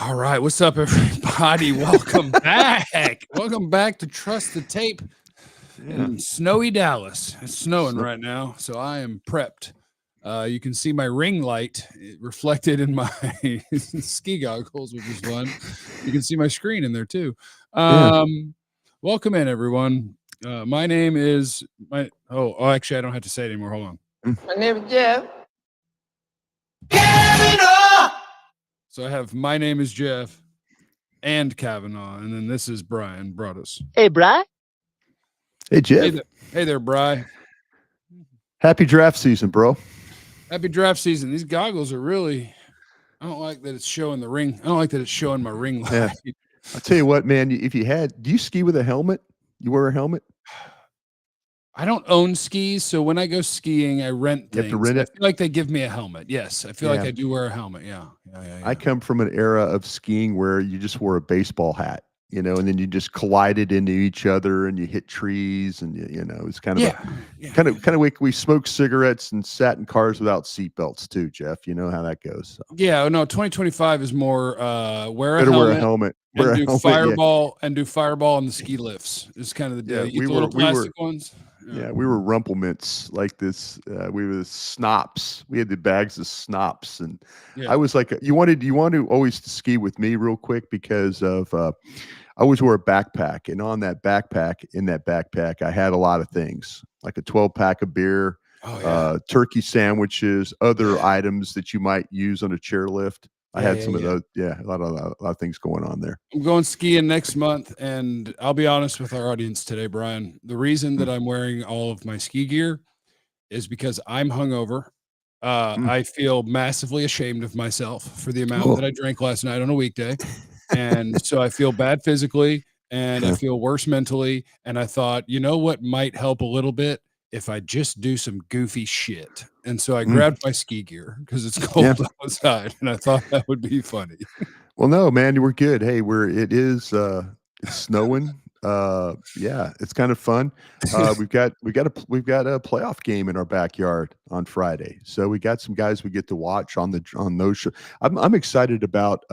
All right, what's up, everybody? Welcome back. Welcome back to Trust the Tape in snowy Dallas. It's snowing right now, so I am prepped. You can see my ring light reflected in my ski goggles, which is fun. You can see my screen in there too. Welcome in, everyone. My name is actually, I don't have to say it anymore. Hold on. My name is Jeff. So I have my name is Jeff and Cavanaugh, and then this is Bryan Broaddus. Hey, Bri. Hey, Jeff. Hey there, Bri. Happy draft season, bro. Happy draft season. These goggles are really, I don't like that it's showing the ring. I don't like that it's showing my ring light. Yeah. I'll tell you what, man, do you ski with a helmet? You wear a helmet? I don't own skis, so when I go skiing, I rent things. You have to rent it? I feel like they give me a helmet. Yes, I feel like I do wear a helmet. Yeah. I come from an era of skiing where you just wore a baseball hat, and then you just collided into each other and you hit trees and it's kind of like we smoked cigarettes and sat in cars without seatbelts too, Jeff. You know how that goes. So. Yeah, no, 2025 is more wear a helmet. And do fireball and do fireball on the ski lifts. It's kind of the deal. Yeah, we were plastic ones. Yeah, we were rumplemints like this. We were snops. We had the bags of snops, and I was like, you want to always ski with me real quick because of I always wore a backpack, and on that backpack, I had a lot of things like a 12-pack of beer, turkey sandwiches, other items that you might use on a chairlift. I had some of those. Yeah, a lot of things going on there. I'm going skiing next month, and I'll be honest with our audience today, Bryan. The reason that I'm wearing all of my ski gear is because I'm hungover. I feel massively ashamed of myself for the amount that I drank last night on a weekday, and so I feel bad physically, and I feel worse mentally. And I thought, you know what might help a little bit if I just do some goofy shit. And so I grabbed my ski gear because it's cold outside, and I thought that would be funny. Well, no, man, we're good. Hey, it's snowing. It's kind of fun. We've got a playoff game in our backyard on Friday. So we got some guys we get to watch on those shows. I'm excited about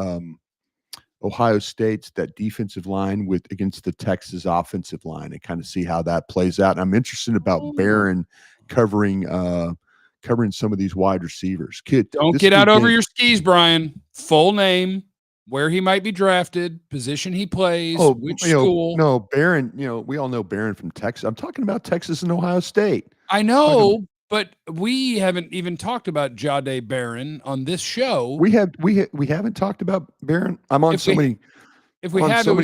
Ohio State's that defensive line against the Texas offensive line and kind of see how that plays out. And I'm interested about Barron covering some of these wide receivers. Don't get out over your skis, Bryan. Full name, where he might be drafted, position he plays, which school. No, Barron, we all know Barron from Texas. I'm talking about Texas and Ohio State. I know, but we haven't even talked about Jahdae Barron on this show. We haven't talked about Barron. I'm on so many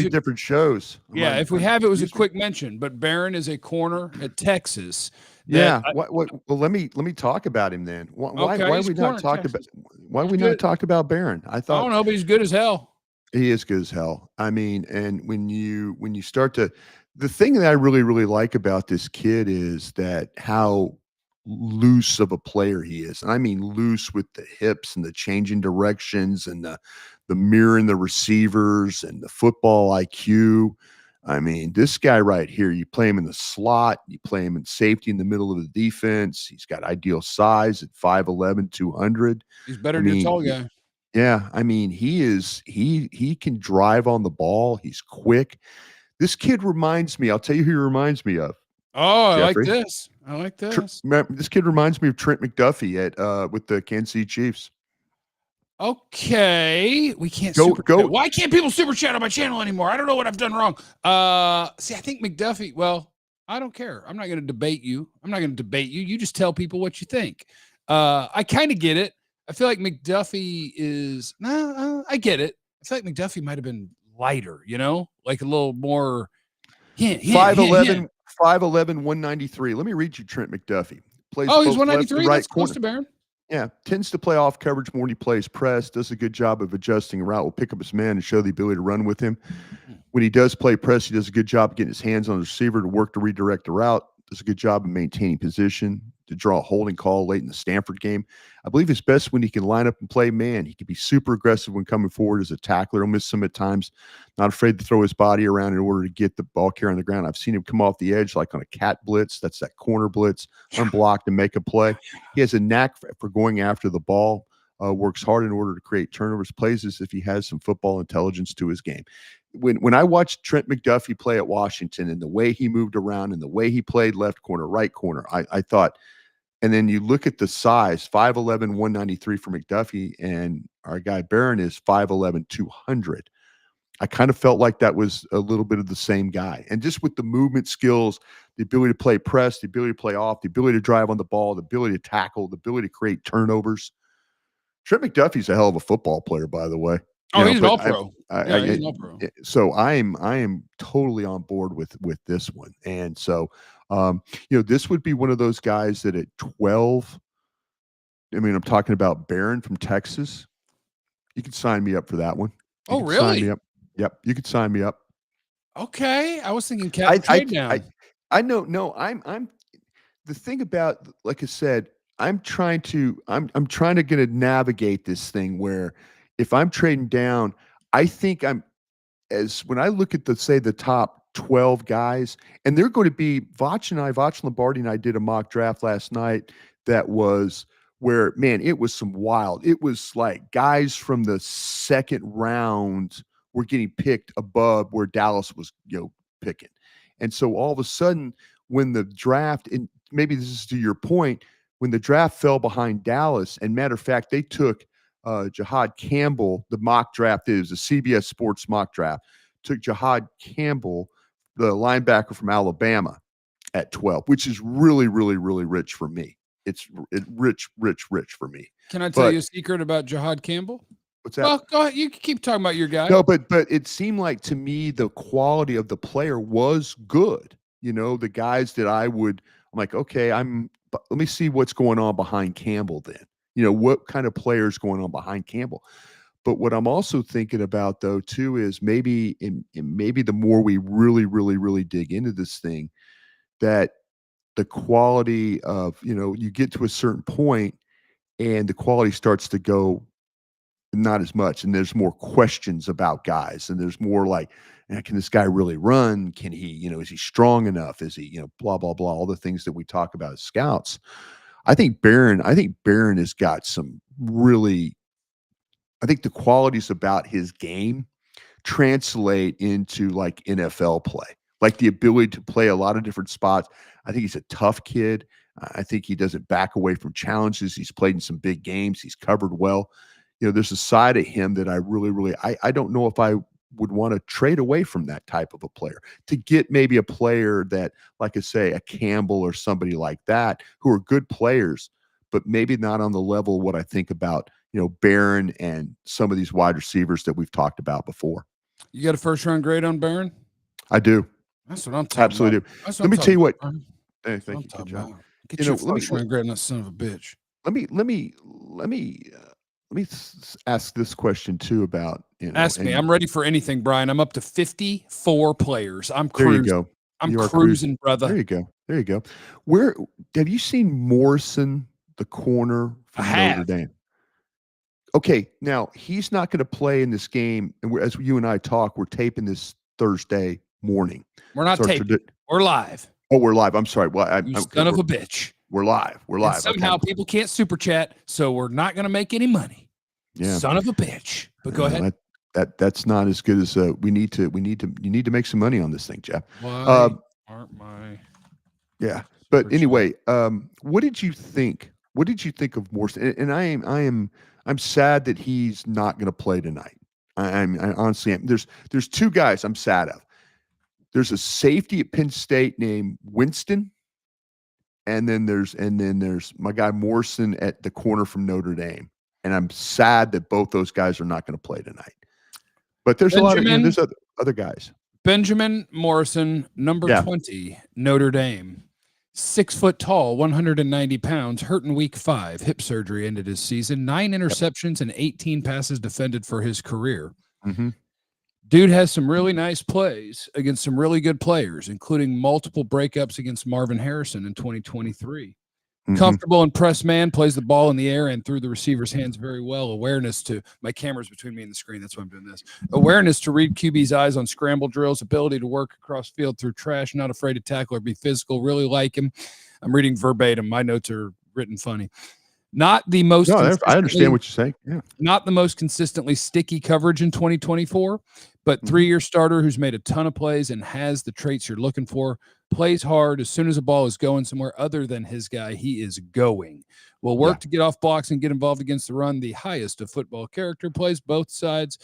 different shows. If we have, it was a quick mention, but Barron is a corner at Texas. Well, let me talk about him then. Why we not talk about Barron? I don't know, but he's good as hell. He is good as hell. I mean, and when you start to, the thing that I really, really like about this kid is that how loose of a player he is. And I mean loose with the hips and the changing directions and the mirroring the receivers and the football IQ. I mean, this guy right here, you play him in the slot, you play him in safety in the middle of the defense. He's got ideal size at 5'11", 200. He's better than a tall guy. Yeah, I mean, he can drive on the ball. He's quick. This kid reminds me, I'll tell you who he reminds me of. Oh, Jeffrey. I like this. This kid reminds me of Trent McDuffie with the Kansas City Chiefs. Okay, we can't go. Why can't people super chat on my channel anymore? I don't know what I've done wrong. See, I think McDuffie. Well, I don't care. I'm not going to debate you. You just tell people what you think. I kind of get it. I feel like McDuffie is. I get it. I feel like McDuffie might have been lighter. Like a little more. 5'11", 193. Let me read you Trent McDuffie. He's 193. That's close to Barron. Yeah, tends to play off coverage more when he plays press, does a good job of adjusting a route, will pick up his man and show the ability to run with him. When he does play press, he does a good job of getting his hands on the receiver to work to redirect the route, does a good job of maintaining position, to draw a holding call late in the Stanford game. I believe it's best when he can line up and play man. He can be super aggressive when coming forward as a tackler. He'll miss some at times, not afraid to throw his body around in order to get the ball carrier on the ground. I've seen him come off the edge like on a cat blitz. That's that corner blitz, unblocked and make a play. He has a knack for going after the ball. works hard in order to create turnovers, plays as if he has some football intelligence to his game. When I watched Trent McDuffie play at Washington and the way he moved around and the way he played left corner, right corner, I thought, and then you look at the size, 5'11", 193 for McDuffie, and our guy Barron is 5'11", 200. I kind of felt like that was a little bit of the same guy. And just with the movement skills, the ability to play press, the ability to play off, the ability to drive on the ball, the ability to tackle, the ability to create turnovers. Trent McDuffie's a hell of a football player, by the way. Oh, he's an all-pro. He's an all-pro. So I am totally on board with this one. And so, this would be one of those guys that at 12, I mean, I'm talking about Barron from Texas. You could sign me up for that one. Oh, really? Sign me up. Yep, you could sign me up. Okay, I was thinking trade down. I know. No, I'm. The thing about, like I said, I'm trying to get to navigate this thing where if I'm trading down, I think when I look at the top 12 guys, and they're going to be Vach Lombardi and I did a mock draft last night that was where, man, it was some wild. It was like guys from the second round were getting picked above where Dallas was, picking. And so all of a sudden, when the draft, and maybe this is to your point, when the draft fell behind Dallas, and matter of fact, they took Jahad Campbell, the mock draft is a CBS Sports mock draft, took Jahad Campbell, the linebacker from Alabama, at 12, which is really, really, really rich for me. It's rich for me. Can I tell you a secret about Jahad Campbell? What's that? Well, go ahead. You can keep talking about your guy. No, but it seemed like to me the quality of the player was good. The guys that I'm like, okay, let me see what's going on behind Campbell then. What kind of player is going on behind Campbell? But what I'm also thinking about, though, too, is maybe the more we really, really, really dig into this thing, that the quality of, you get to a certain point and the quality starts to go not as much. And there's more questions about guys. And there's more like, can this guy really run? Can he, is he strong enough? Is he, blah, blah, blah, all the things that we talk about as scouts. I think Barron has got some really, I think the qualities about his game translate into like NFL play, like the ability to play a lot of different spots. I think he's a tough kid. I think he doesn't back away from challenges. He's played in some big games. He's covered well. There's a side of him that I really, really, I don't know if I would want to trade away from that type of a player to get maybe a player that, like I say, a Campbell or somebody like that, who are good players, but maybe not on the level of what I think about, Barron and some of these wide receivers that we've talked about before. You got a first round grade on Barron? I do. That's what I'm talking Absolutely about. Absolutely do. Let me tell you what. Hey, thank you. Good job. Get your first round grade on that son of a bitch. Let me ask this question too about, ask me. I'm ready for anything, Brian. I'm up to 54 players. I'm There cruising. you go. I'm cruising, brother. There you go. Where have you seen Morrison, the corner from Notre Dame? Okay, now he's not going to play in this game. And as you and I talk, we're taping this Thursday morning. We're not taping. We're live. Oh, we're live. I'm sorry. Well, son of a bitch. We're live. And somehow people can't super chat, so we're not going to make any money. Yeah. Son of a bitch. But go ahead. That's not as good as you need to make some money on this thing, Jeff. Why aren't my Yeah. But anyway, what did you think? What did you think of Morrison? And I'm sad that he's not going to play tonight. I honestly am. There's two guys I'm sad of. There's a safety at Penn State named Winston. And then there's my guy Morrison at the corner from Notre Dame. And I'm sad that both those guys are not going to play tonight. But there's a lot of there's other guys. Benjamin Morrison, number 20, Notre Dame. 6 foot tall, 190 pounds, hurt in week 5. Hip surgery ended his season. 9 interceptions and 18 passes defended for his career. Mm-hmm. Dude has some really nice plays against some really good players, including multiple breakups against Marvin Harrison in 2023. Mm-hmm. Comfortable and press man, plays the ball in the air and through the receiver's hands very well. Awareness to, my camera's between me and the screen, that's why I'm doing this. Awareness to read QB's eyes on scramble drills, ability to work across field through trash, not afraid to tackle or be physical, really like him. I'm reading verbatim. My notes are written funny. Not the most. No, I understand what you're saying. Yeah. Not the most consistently sticky coverage in 2024, but 3-year starter who's made a ton of plays and has the traits you're looking for. Plays hard. As soon as a ball is going somewhere other than his guy, he is going. Will work to get off blocks and get involved against the run. The highest of football character, plays both sides.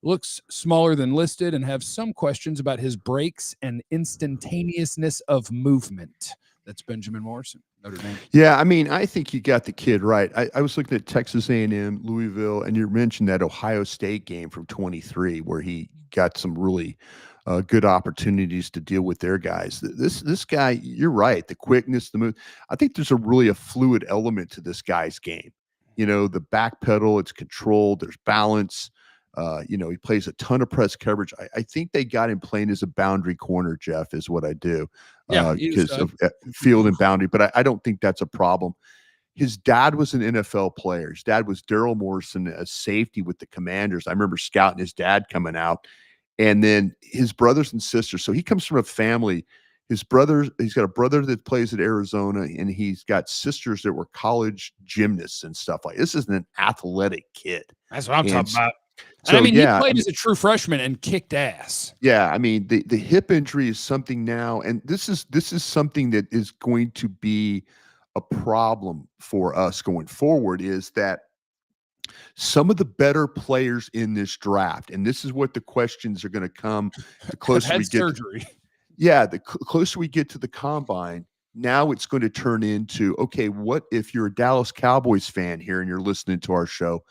Looks smaller than listed and have some questions about his breaks and instantaneousness of movement. That's Benjamin Morrison, Notre Dame. Yeah, I mean, I think you got the kid right. I was looking at Texas A&M, Louisville, and you mentioned that Ohio State game from 23 where he got some really good opportunities to deal with their guys. This guy, you're right, the quickness, the move. I think there's a fluid element to this guy's game. You know, the back pedal, it's controlled, there's balance. You know, he plays a ton of press coverage. I think they got him playing as a boundary corner, Jeff, is what I do. Because of field and boundary, but I don't think that's a problem. His dad was an NFL player. His dad was Daryl Morrison, a safety with the Commanders. I remember scouting his dad coming out, and then his brothers and sisters. So he comes from a family. He's got a brother that plays at Arizona, and he's got sisters that were college gymnasts and stuff like this. Isn't an athletic kid. That's what I'm talking about. So, he played as a true freshman and kicked ass. Yeah, I mean, the hip injury is something now, and this is something that is going to be a problem for us going forward, is that some of the better players in this draft, and this is what the questions are going to come the closer we get surgery. The closer we get to the combine, now it's going to turn into, okay, what if you're a Dallas Cowboys fan here and you're listening to our show?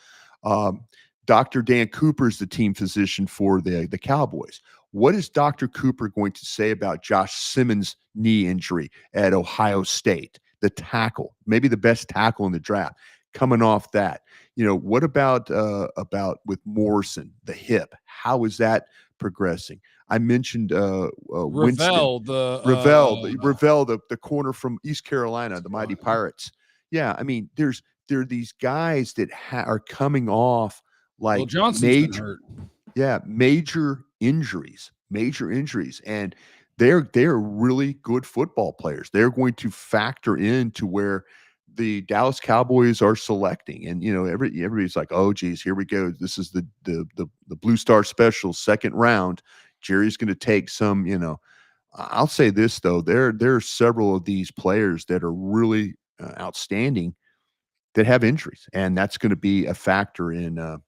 Dr. Dan Cooper is the team physician for the Cowboys. What is Dr. Cooper going to say about Josh Simmons' knee injury at Ohio State? The tackle, maybe the best tackle in the draft, coming off that. You know, what about with Morrison, the hip? How is that progressing? I mentioned Ravel, the corner from East Carolina, the Mighty Pirates. Yeah, I mean, there are these guys that are coming off like major injuries, and they're really good football players. They're going to factor into where the Dallas Cowboys are selecting, and you know, everybody's like, oh geez, here we go. This is the Blue Star Special, second round. Jerry's going to take some. You know, I'll say this though, there are several of these players that are really outstanding that have injuries, and that's going to be a factor in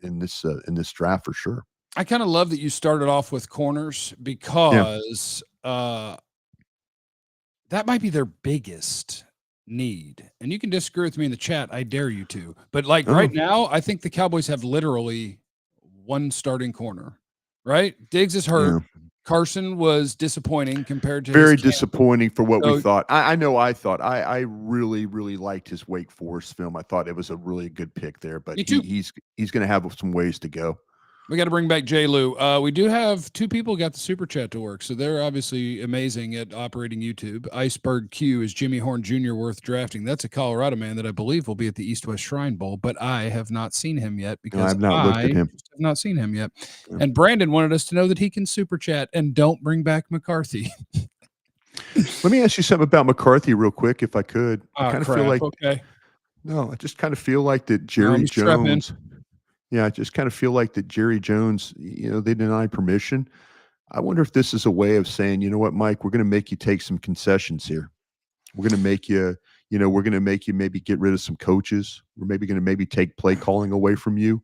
this draft for sure. I kind of love that you started off with corners because that might be their biggest need. And you can disagree with me in the chat. I dare you to. But right now, I think the Cowboys have literally one starting corner, right? Diggs is hurt. Yeah. Carson was disappointing compared to very disappointing for what we thought. I know I thought I really, really liked his Wake Forest film. I thought it was a really good pick there, but he's going to have some ways to go. We got to bring back J. Lou. We do have two people got the super chat to work, so they're obviously amazing at operating YouTube. Iceberg Q is Jimmy Horn Jr. worth drafting. That's a Colorado man that I believe will be at the East-West Shrine Bowl, but I have not seen him yet because I've not looked at him. Have not seen him yet. Yeah. And Brandon wanted us to know that he can super chat and don't bring back McCarthy. Let me ask you something about McCarthy real quick, if I could. I kind of feel like I just kind of feel like that Jerry Jones. Yeah, I just kind of feel like that Jerry Jones, you know, they denied permission. I wonder if this is a way of saying, you know what, Mike, we're going to make you take some concessions here. We're going to make you, maybe get rid of some coaches. We're maybe going to take play calling away from you.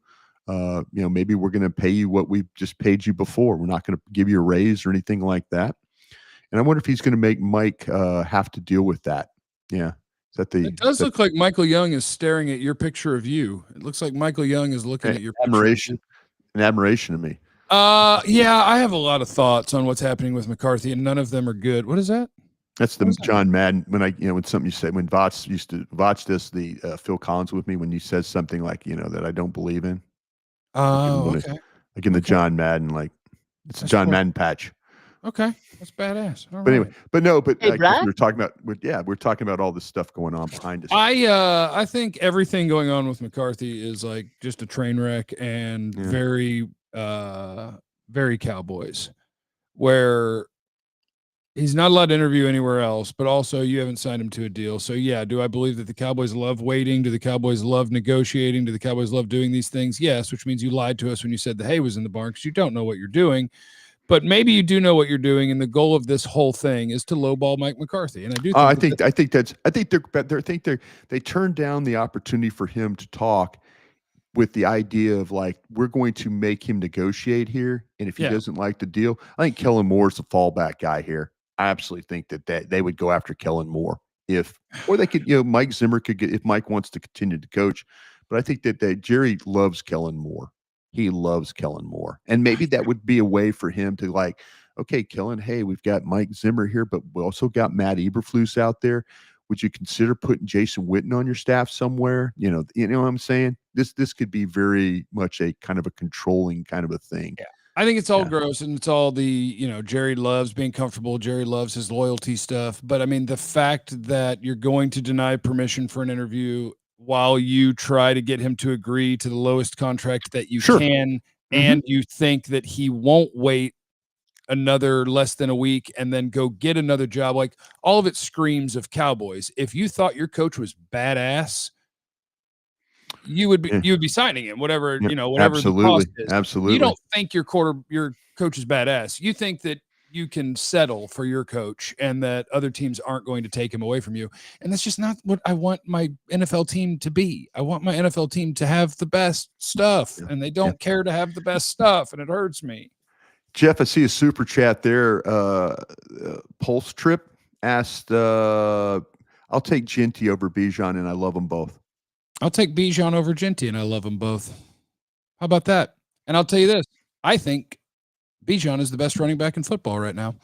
Maybe we're going to pay you what we've just paid you before. We're not going to give you a raise or anything like that. And I wonder if he's going to make Mike have to deal with that. Yeah. It does look like Michael Young is staring at your picture of you. It looks like Michael Young is looking at your admiration, an admiration of me. Yeah, I have a lot of thoughts on what's happening with McCarthy, and none of them are good. What is that? That's the John Madden. When something you said, when Voch used to watch this, the Phil Collins with me, when he says something like, that I don't believe in. Oh, okay. Like in the John Madden, it's a John Madden patch. Okay, that's badass. But anyway, we're talking about all this stuff going on behind us. I think everything going on with McCarthy is like just a train wreck and very, very Cowboys, where He's not allowed to interview anywhere else, but also you haven't signed him to a deal. So, yeah, do I believe that the Cowboys love waiting? Do the Cowboys love negotiating? Do the Cowboys love doing these things? Yes, which means you lied to us when you said the hay was in the barn because you don't know what you're doing. But maybe you do know what you're doing, and the goal of this whole thing is to lowball Mike McCarthy. And I do think they turned down the opportunity for him to talk with the idea of like, we're going to make him negotiate here, and if he doesn't like the deal, I think Kellen Moore's the fallback guy here. I absolutely think that they would go after Kellen Moore or they could, Mike Zimmer could get if Mike wants to continue to coach. But I think that Jerry loves Kellen Moore. He loves Kellen Moore. And maybe that would be a way for him to like, okay, Kellen, hey, we've got Mike Zimmer here, but we also got Matt Eberflus out there. Would you consider putting Jason Witten on your staff somewhere? You know what I'm saying? This could be very much a kind of a controlling kind of a thing. Yeah. I think it's all gross, and it's all the, Jerry loves being comfortable. Jerry loves his loyalty stuff. But I mean, the fact that you're going to deny permission for an interview while you try to get him to agree to the lowest contract that you can, and you think that he won't wait another less than a week and then go get another job, like all of it screams of Cowboys. If you thought your coach was badass, you would be signing him, whatever whatever the cost is. Absolutely. You don't think your coach is badass. You think that you can settle for your coach and that other teams aren't going to take him away from you. And that's just not what I want my NFL team to be. I want my NFL team to have the best stuff, and they don't care to have the best stuff, and it hurts me. Jeff, I see a super chat there. Pulse Trip asked, I'll take Jeanty over Bijan, and I love them both. I'll take Bijan over Jeanty, and I love them both. How about that? And I'll tell you this. I think Bijan is the best running back in football right now.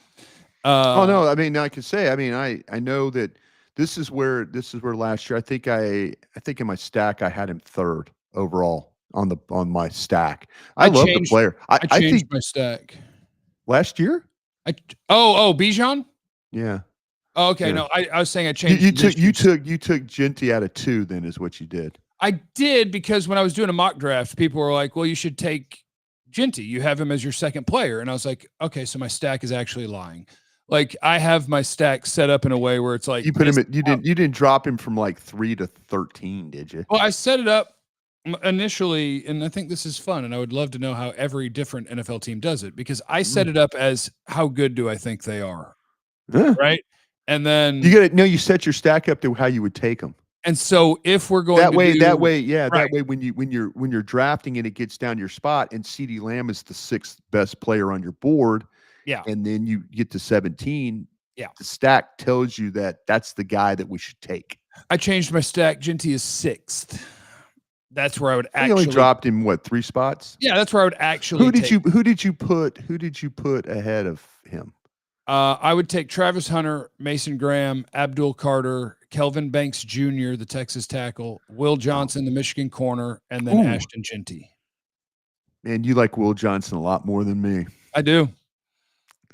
No, I mean, I could say, I know that this is where last year, I think in my stack, I had him third overall on my stack. I love the player. I changed my stack last year. Bijan? Yeah. Oh, okay. Yeah. No, I was saying I changed. You took Jeanty out of 2, then is what you did. I did, because when I was doing a mock draft, people were like, well, you should take Jeanty. You have him as your second player. And I was like, okay, so my stack is actually lying. Like, I have my stack set up in a way where it's like, you put him you didn't drop him from like 3 to 13, did you? Well, I set it up initially, and I think this is fun, and I would love to know how every different NFL team does it, because I set it up as how good do I think they are, right? And then you set your stack up to how you would take them. And so if we're going that way, when you're drafting and it gets down to your spot, and CeeDee Lamb is the 6th best player on your board, and then you get to 17, the stack tells you that that's the guy that we should take. I changed my stack. Jeanty is 6th. That's where I would actually. You only dropped him 3 spots? Yeah, that's where I would actually. Who did you put ahead of him? I would take Travis Hunter, Mason Graham, Abdul Carter, Kelvin Banks Jr., the Texas tackle, Will Johnson, the Michigan corner, and then Ashton Jeanty. Man, you like Will Johnson a lot more than me. I do.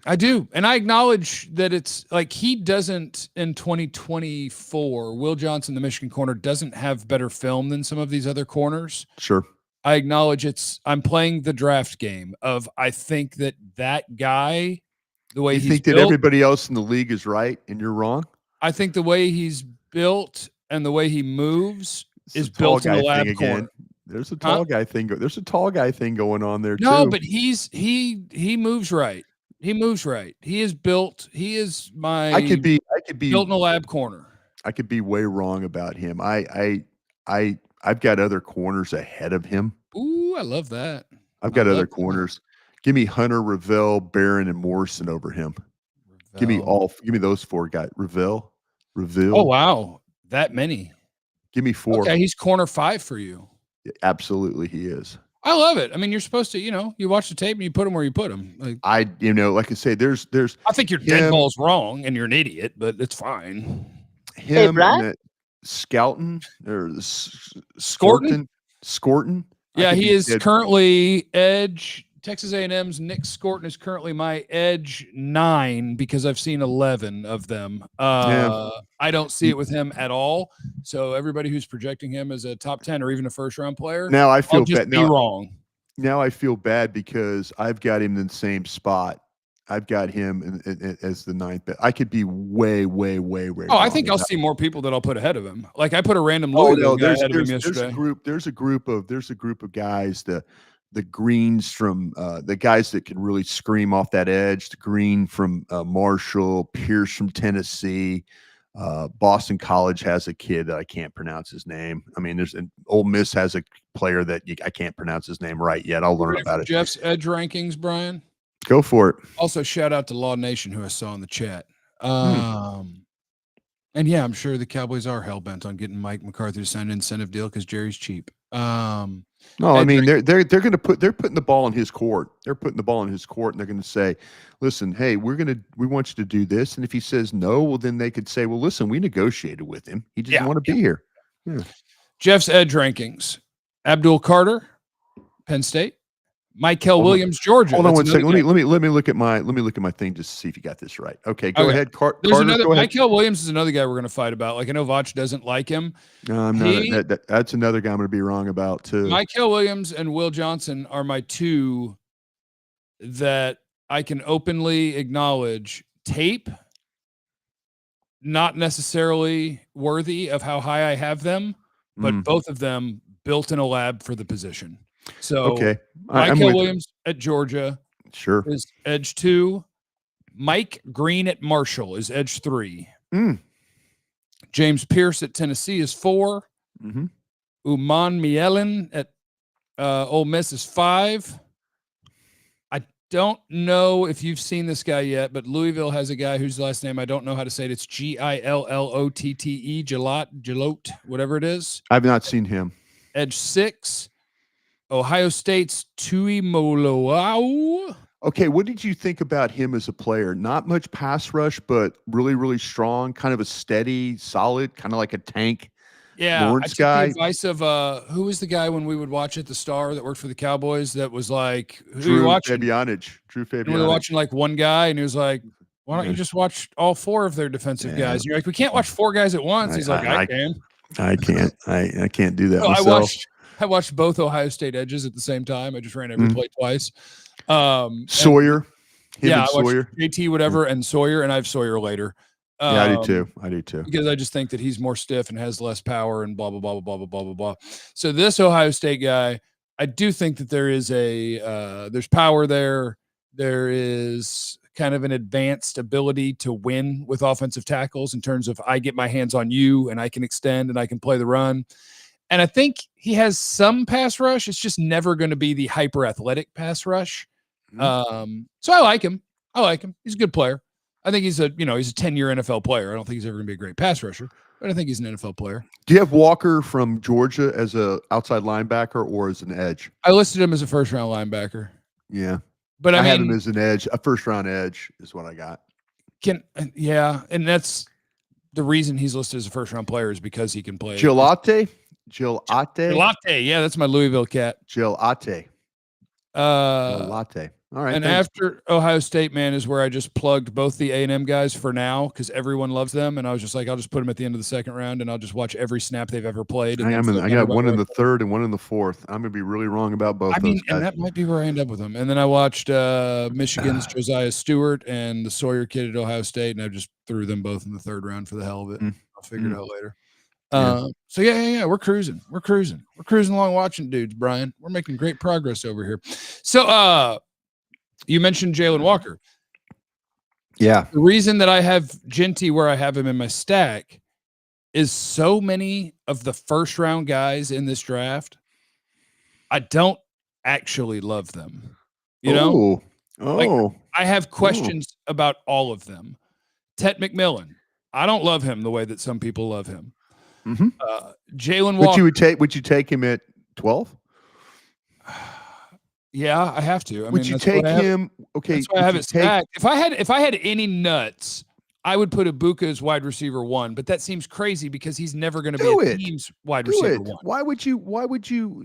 And I acknowledge that it's like he doesn't in 2024. Will Johnson, the Michigan corner, doesn't have better film than some of these other corners. Sure. I acknowledge I'm playing the draft game of, I think that guy, the way you think that everybody else in the league is right and you're wrong? I think the way he's built and the way he moves is built in the lab corner. There's a tall guy thing. There's a tall guy thing going on there too. No, but he moves right. He moves right. He is built. He is my. I could be built in a lab corner. I could be way wrong about him. I've got other corners ahead of him. Ooh, I love that. I've got other corners. Give me Hunter, Ravel, Barron, and Morrison over him. Give me those 4 guys. Ravel. Oh wow, that many. Give me 4. Okay, he's corner 5 for you. Yeah, absolutely, he is. I love it. I mean, you're supposed to, you watch the tape and you put him where you put him. Like I say, there's. I think your dead ball's wrong and you're an idiot, but it's fine. Him and Skelton or Scorton. Yeah, he is currently edge. Texas A&M's Nick Scorton is currently my edge 9 because I've seen 11 of them. I don't see it with him at all. So everybody who's projecting him as a top 10 or even a first-round player, now I feel bad. Wrong. Now I feel bad because I've got him in the same spot I've got him as the 9th. But I could be way, way, way, way. Oh, I think I'll see more people that I'll put ahead of him. Like I put a random Oh Louisville no, guy ahead of him yesterday. There's a group of guys. The greens from the guys that can really scream off that edge. The Green from Marshall, Pierce from Tennessee. Boston College has a kid that I can't pronounce his name. I mean, Ole Miss has a player that I can't pronounce his name right yet. I'll learn about it. Jeff's edge rankings, Brian. Go for it. Also, shout out to Law Nation, who I saw in the chat. And yeah, I'm sure the Cowboys are hell bent on getting Mike McCarthy to sign an incentive deal because Jerry's cheap. No, I mean they're putting the ball in his court. They're putting the ball in his court, and they're going to say, "Listen, hey, we want you to do this." And if he says no, well, then they could say, "Well, listen, we negotiated with him. He didn't want to be here." Yeah. Jeff's edge rankings: Abdul Carter, Penn State; Michael Williams, Georgia. Hold on one second. Let me look at my thing just to see if you got this right. Okay, go ahead. There's another. Michael Williams is another guy we're going to fight about. Like I know Vach doesn't like him. No, I'm not. That's another guy I'm going to be wrong about too. Michael Williams and Will Johnson are my two that I can openly acknowledge. Tape, not necessarily worthy of how high I have them, but both of them built in a lab for the position. So okay, Michael Williams at Georgia, sure, is edge 2. Mike Green at Marshall is edge 3. James Pierce at Tennessee is 4. Uman Mielen at Ole Miss is 5. I don't know if you've seen this guy yet, but Louisville has a guy whose last name I don't know how to say it. It's Gillotte, Gillotte, whatever it is. I've not seen him. Edge 6. Ohio State's Tui Moloau. Okay, what did you think about him as a player? Not much pass rush, but really, really strong, kind of a steady, solid, kind of like a tank. Yeah, Lawrence guy. The advice of who was the guy when we would watch at the Star that worked for the Cowboys that was like, who you watching? Drew Fabianich. We were watching like one guy, and he was like, why don't you just watch all 4 of their defensive guys? And you're like, we can't watch 4 guys at once. He's like, I can. I can't. I can't do that myself. I watched both Ohio State edges at the same time. I just ran every play twice. Sawyer. I Sawyer. JT, whatever, and Sawyer, and I have Sawyer later. Yeah, I do too. Because I just think that he's more stiff and has less power and blah, blah, blah, blah, blah, blah, blah, blah. So this Ohio State guy, I do think that there is there's power there. There is kind of an advanced ability to win with offensive tackles in terms of I get my hands on you and I can extend and I can play the run. And I think he has some pass rush. It's just never going to be the hyper athletic pass rush. So I like him. He's a good player. I think he's a 10-year NFL player. I don't think he's ever going to be a great pass rusher, but I think he's an NFL player. Do you have Walker from Georgia as a outside linebacker or as an edge? I listed him as a first-round linebacker. Yeah. But I mean, have him as an edge. A first-round edge is what I got. And that's the reason he's listed as a first-round player is because he can play. Gillotte. Yeah, that's my Louisville cat. Gillotte. All right. And after Ohio State, man, is where I just plugged both the A&M guys for now because everyone loves them. And I was just like, I'll just put them at the end of the second round and I'll just watch every snap they've ever played. I got one in the third and one in the fourth. I'm going to be really wrong about both those guys. And that might be where I end up with them. And then I watched Michigan's Josiah Stewart and the Sawyer kid at Ohio State, and I just threw them both in the third round for the hell of it. I'll figure it out later. So we're cruising along watching dudes, Brian. We're making great progress over here. So you mentioned Jalen Walker. Yeah. The reason that I have Jeanty where I have him in my stack is so many of the first round guys in this draft, I don't actually love them. I have questions about all of them. Tet McMillen, I don't love him the way that some people love him. Jalen Walker. Would you take him at 12? Yeah, I have to. Would you take him? Okay, that's why I have it stacked. If I had any nuts, I would put Egbuka as wide receiver 1. But that seems crazy because he's never going to be a team's wide receiver 1. Why would you?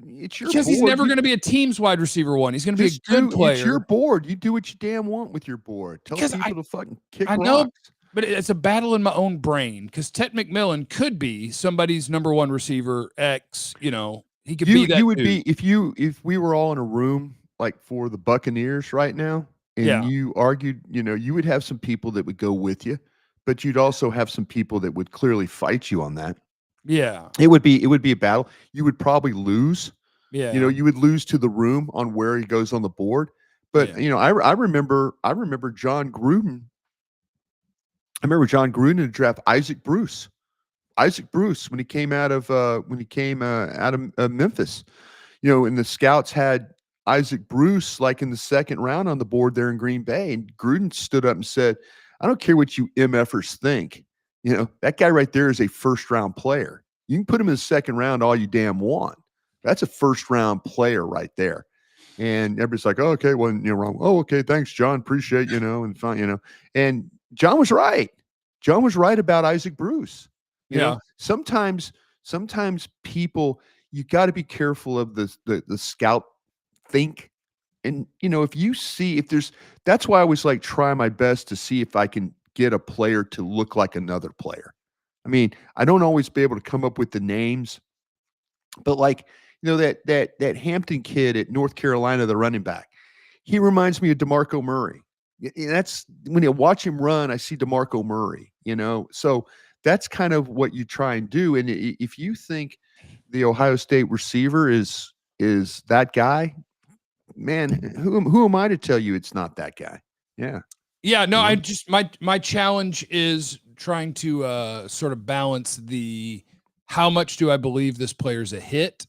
It's your because board. He's never going to be a team's wide receiver 1. He's going to be a good player. It's your board. You do what you damn want with your board. Tell people to fucking kick rocks. Know, but it's a battle in my own brain because Tet McMillen could be somebody's number 1 receiver X. He could be that. You would be if we were all in a room like for the Buccaneers right now. and you argued, you would have some people that would go with you, but you'd also have some people that would clearly fight you on that. Yeah. It would be a battle. You would probably lose. Yeah. You would lose to the room on where he goes on the board. But I remember John Gruden. I remember John Gruden in the draft Isaac Bruce when he came out of Memphis. And the scouts had Isaac Bruce like in the second round on the board there in Green Bay, and Gruden stood up and said, "I don't care what you MFers think. That guy right there is a first round player. You can put him in the second round all you damn want. That's a first round player right there." And everybody's like, "Oh, okay, well, wrong. Oh, okay, thanks, John. Appreciate, and fine, And John was right. John was right about Isaac Bruce. Sometimes people, you got to be careful of the scout think. And that's why I always like try my best to see if I can get a player to look like another player. I mean, I don't always be able to come up with the names, but like, that Hampton kid at North Carolina, the running back, he reminds me of DeMarco Murray. That's when you watch him run, I see DeMarco Murray, so that's kind of what you try and do. And if you think the Ohio State receiver is that guy, man, who am I to tell you it's not that guy? Yeah. Yeah. No, I just, my challenge is trying to sort of balance how much do I believe this player's a hit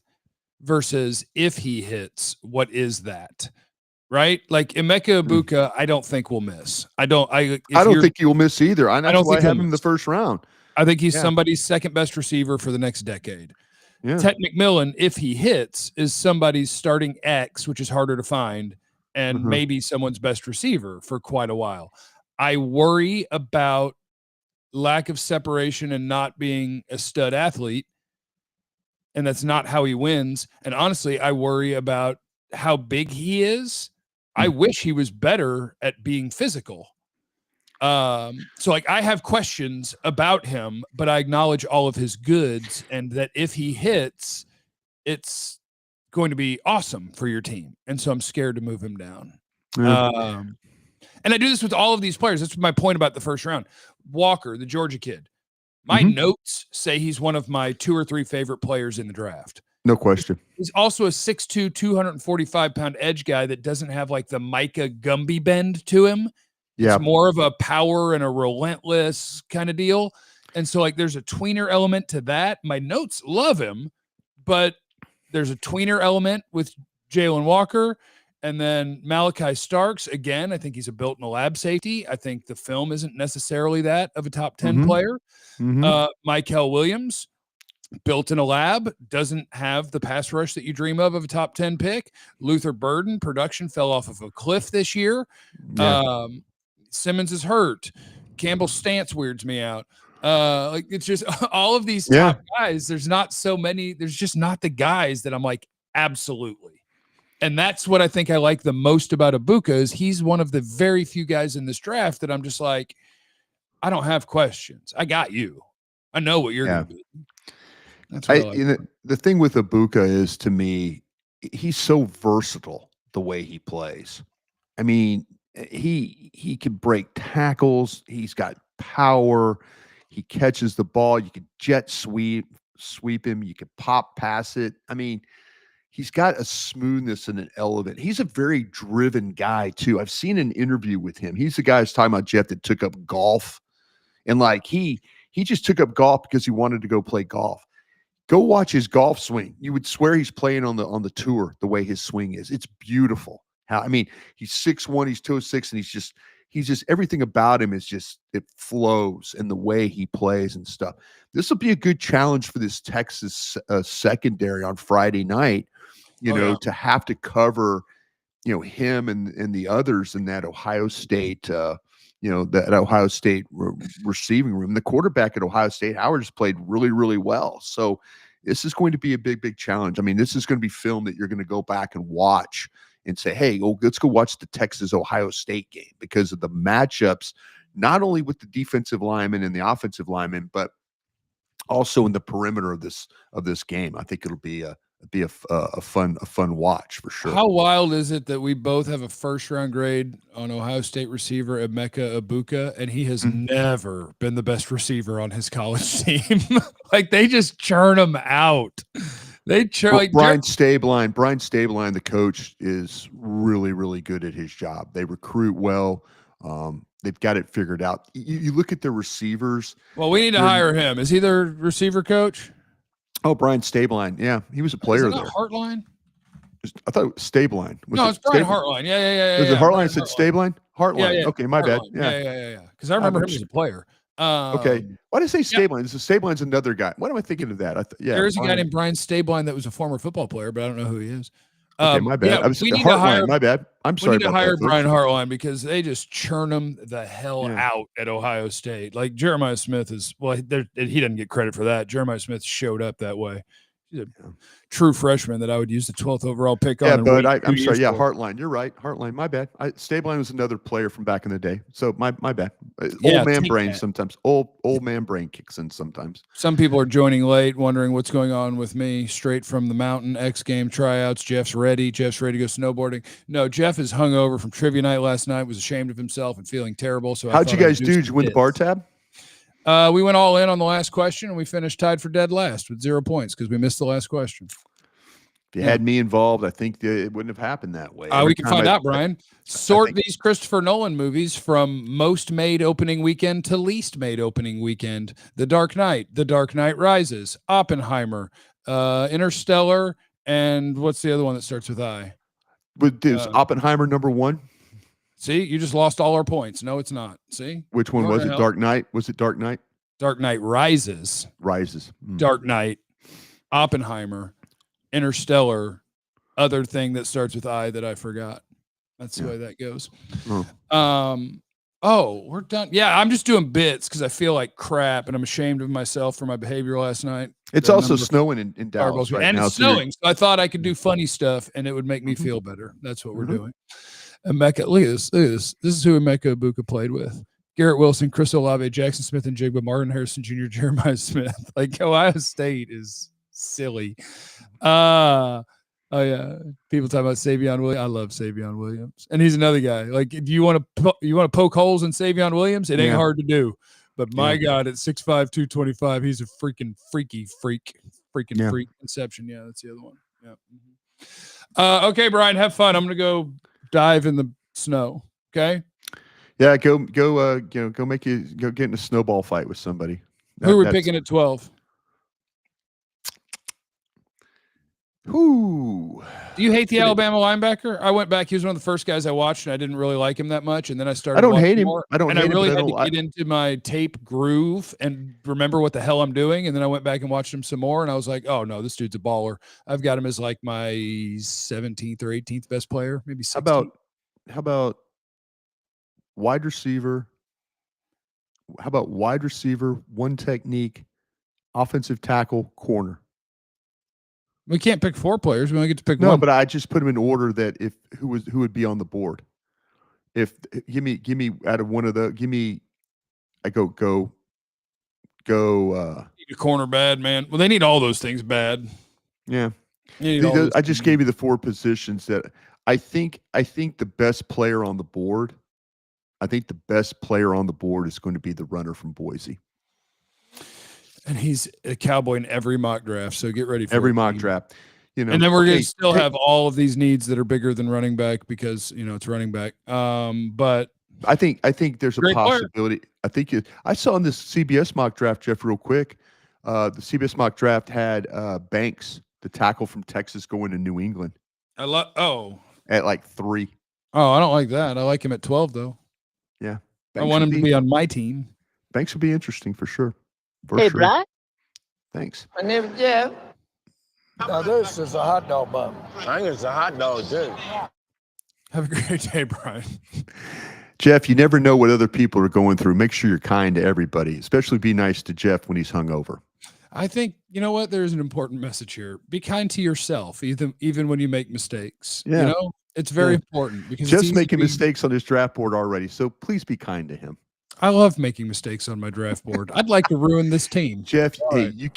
versus if he hits, what is that? Right? Like Emeka Egbuka, I don't think will miss. I don't think he'll miss either. I don't think I have him in the first round. I think he's somebody's second best receiver for the next decade. Yeah. Tet McMillen, if he hits, is somebody's starting X, which is harder to find, and maybe someone's best receiver for quite a while. I worry about lack of separation and not being a stud athlete, and that's not how he wins. And honestly, I worry about how big he is. I wish he was better at being physical. So like I have questions about him, but I acknowledge all of his goods, and that if he hits, it's going to be awesome for your team. And so I'm scared to move him down. And I do this with all of these players. That's my point about the first round. Walker, the Georgia kid. My notes say he's one of my 2 or 3 favorite players in the draft. No question. He's also a 6'2", 245-pound edge guy that doesn't have like the Micah Gumby bend to him. Yeah. It's more of a power and a relentless kind of deal. And so like there's a tweener element to that. My notes love him, but there's a tweener element with Jalen Walker. And then Malachi Starks, again, I think he's a built-in-a-lab safety. I think the film isn't necessarily that of a top 10 player. Michael Williams, built in a lab, doesn't have the pass rush that you dream of a top 10 pick. Luther Burden, production fell off of a cliff this year. Yeah. Simmons is hurt. Campbell Stance weirds me out. Like it's just all of these top guys. There's not so many. There's just not the guys that I'm like, absolutely. And that's what I think I like the most about Egbuka is he's one of the very few guys in this draft that I'm just like, I don't have questions. I got you. I know what you're going to be. That's what the thing with Egbuka is, to me, he's so versatile the way he plays. I mean, he can break tackles. He's got power. He catches the ball. You can jet sweep him. You can pop pass it. I mean, he's got a smoothness and an element. He's a very driven guy too. I've seen an interview with him. He's the guy I was talking about, Jeff, that took up golf. And like he just took up golf because he wanted to go play golf. Go watch his golf swing. You would swear he's playing on the tour the way his swing is. It's beautiful. He's 6'1", he's 206, and he's just everything about him is just, it flows, and the way he plays and stuff. This will be a good challenge for this Texas secondary on Friday night, to have to cover, him and the others in that Ohio State, that Ohio State receiving room. The quarterback at Ohio State, Howard, has played really, really well. So this is going to be a big, big challenge. I mean, this is going to be film that you're going to go back and watch and say, hey, let's go watch the Texas-Ohio State game because of the matchups, not only with the defensive linemen and the offensive linemen, but also in the perimeter of this game. I think it'll be a be a fun watch for sure. How wild is it that we both have a first round grade on Ohio State receiver Emeka Egbuka, and he has never been the best receiver on his college team? Like they just churn him out. They churn like Brian Stabline, the coach, is really, really good at his job. They recruit well. They've got it figured out. You look at the receivers. Well, we need to hire him. Is he their receiver coach? Oh, Brian Stabline. Yeah, he was a player there. Hartline? I thought it was Stabline. No, it's Brian Hartline. Yeah. Was it Hartline said Stabline? Hartline. Yeah. Okay, my bad. Yeah. Because I remember him as a player. Okay. Why did I say Stabline? Stabline's another guy. What am I thinking of that? There's a guy named Brian Stabline that was a former football player, but I don't know who he is. Okay, my bad. Yeah, we need to hire. My bad. I'm sorry. We need to hire Brian Hartline because they just churn him the hell out at Ohio State. Like Jeremiah Smith is. Well, he doesn't get credit for that. Jeremiah Smith showed up that way. He's a true freshman that I would use the 12th overall pick on. Yeah, but I'm sorry. Yeah, Hartline. You're right. Hartline. My bad. Stabline was another player from back in the day. So my bad. Old man brain sometimes. Old man brain kicks in sometimes. Some people are joining late, wondering what's going on with me. Straight from the mountain, X game tryouts. Jeff's ready to go snowboarding. No, Jeff is hungover from trivia night last night. Was ashamed of himself and feeling terrible. So how'd you guys do? Did you win the bar tab? We went all in on the last question, and we finished tied for dead last with 0 points because we missed the last question. If you had me involved, I think it wouldn't have happened that way. We can find out, Brian. Sort these Christopher Nolan movies from most made opening weekend to least made opening weekend. The Dark Knight, The Dark Knight Rises, Oppenheimer, Interstellar, and what's the other one that starts with I? Is Oppenheimer number one? See, you just lost all our points. No, it's not. See? Which one was it? Dark Knight? Was it Dark Knight? Dark Knight Rises. Dark Knight, Oppenheimer, Interstellar, other thing that starts with I that I forgot. That's the way that goes. We're done. Yeah, I'm just doing bits because I feel like crap and I'm ashamed of myself for my behavior last night. It's also snowing in Dallas right now. It's snowing, so I thought I could do funny stuff and it would make me feel better. That's what we're doing. Emeka, look at this. This is who Emeka Egbuka played with. Garrett Wilson, Chris Olave, Jackson Smith and Jigba, Martin Harrison Jr., Jeremiah Smith. Like Ohio State is silly. Oh yeah. People talk about Savion Williams. I love Savion Williams. And he's another guy. Like, do you want to poke holes in Savion Williams? It ain't hard to do. But my God, at 6'5", 225, he's a freaking freak conception. Yeah, that's the other one. Yeah. Okay, Brian, have fun. I'm gonna go dive in the snow. Okay. Yeah, go get in a snowball fight with somebody. Who are we picking at 12? Who? Do you hate the Alabama linebacker? I went back. He was one of the first guys I watched, and I didn't really like him that much. And then I started. I don't hate him. I really had to get into my tape groove and remember what the hell I'm doing. And then I went back and watched him some more, and I was like, "Oh no, this dude's a baller." I've got him as like my 17th or 18th best player, maybe 16th. How about wide receiver? How about wide receiver, one technique, offensive tackle, corner? We can't pick 4 players. We only get to pick one. No, but I just put them in order that who would be on the board. Give me out of one of the I go need a corner bad, man. Well, they need all those things bad. Yeah. I just gave you the 4 positions that I think the best player on the board. I think the best player on the board is going to be the runner from Boise. And he's a Cowboy in every mock draft, so get ready for every mock draft. And then we're going to still have all of these needs that are bigger than running back because it's running back. But I think there's a possibility. Player. I saw in this CBS mock draft, Jeff, real quick. The CBS mock draft had Banks, the tackle from Texas, going to New England. At like 3. Oh, I don't like that. I like him at 12 though. Yeah, Banks I want him to be on my team. Banks would be interesting for sure. Brian. Thanks. My name is Jeff. Now this is a hot dog bun. I think it's a hot dog too. Have a great day, Brian. Jeff, you never know what other people are going through. Make sure you're kind to everybody, especially be nice to Jeff when he's hungover. I think, you know what? There's an important message here. Be kind to yourself, even when you make mistakes. Yeah. It's very important because Jeff's making mistakes on his draft board already. So please be kind to him. I love making mistakes on my draft board. I'd like to ruin this team. Jeff, All hey, right. you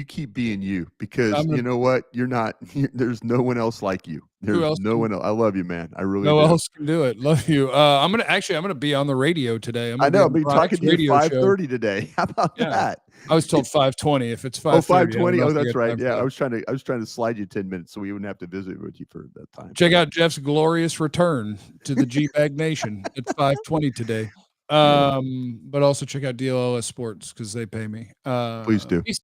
keep being you because I'm gonna- you know what? You're not. There's no one else like you. There's else no can- one else. I love you, man. I really No do. else can do it. Love you. I'm gonna be on the radio today. I know. I'll be be talking to you radio at show. 5:30 today. How about Yeah. that? I was told 5:20. If it's 5:30, Oh, 5:20. I Oh, don't know if I that's got right. time for Yeah, that. I was trying to slide you 10 minutes so we wouldn't have to visit with you for that time. Check out Jeff's glorious return to the G-Bag Nation at 5:20 today. But also check out DLLS Sports because they pay me. Please do.